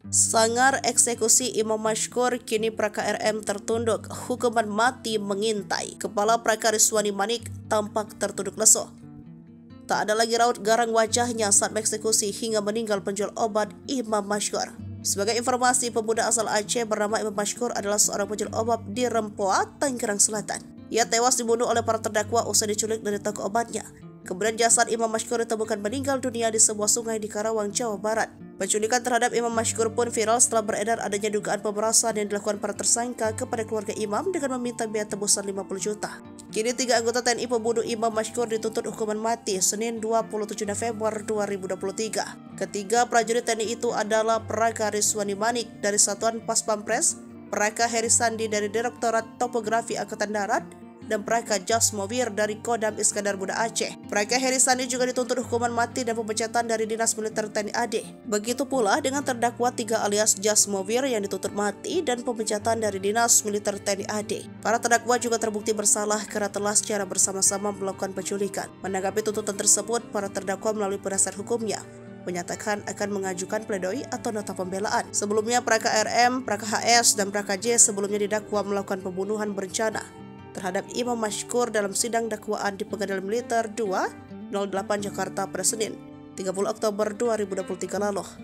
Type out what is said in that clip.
Sangar eksekusi Imam Mashkur, kini Praka RM tertunduk, hukuman mati mengintai. Kepala Praka Rizwani Manik tampak tertunduk lesu. Tak ada lagi raut garang wajahnya saat mengeksekusi hingga meninggal penjual obat Imam Mashkur. Sebagai informasi, pemuda asal Aceh bernama Imam Mashkur adalah seorang penjual obat di Rempoa, Tangerang Selatan. Ia tewas dibunuh oleh para terdakwa usai diculik dari toko obatnya. Kemudian jasad Imam Mashkur ditemukan meninggal dunia di sebuah sungai di Karawang, Jawa Barat. Penculikan terhadap Imam Mashkur pun viral setelah beredar adanya dugaan pemerasan yang dilakukan para tersangka kepada keluarga Imam dengan meminta biaya tebusan 50 juta. Kini 3 anggota TNI pembunuh Imam Mashkur dituntut hukuman mati Senin 27 November 2023. Ketiga prajurit TNI itu adalah Praka Rizwani Manik dari Satuan Pas Pampres, Praka Heri Sandi dari Direktorat Topografi Angkatan Darat, dan Praka Jasmovir dari Kodam Iskandar Muda Aceh. Praka Heri Sandi juga dituntut hukuman mati dan pemecatan dari Dinas Militer TNI AD. Begitu pula dengan terdakwa 3 alias Jasmovir yang dituntut mati dan pemecatan dari Dinas Militer TNI AD. Para terdakwa juga terbukti bersalah karena telah secara bersama-sama melakukan penculikan. Menanggapi tuntutan tersebut, para terdakwa melalui penasihat hukumnya menyatakan akan mengajukan pledoi atau nota pembelaan. Sebelumnya Praka RM, Praka HS, dan Praka J sebelumnya didakwa melakukan pembunuhan berencana terhadap Imam Mashkur dalam sidang dakwaan di Pengadilan Militer 2 08 Jakarta pada Senin 30 Oktober 2023 lalu.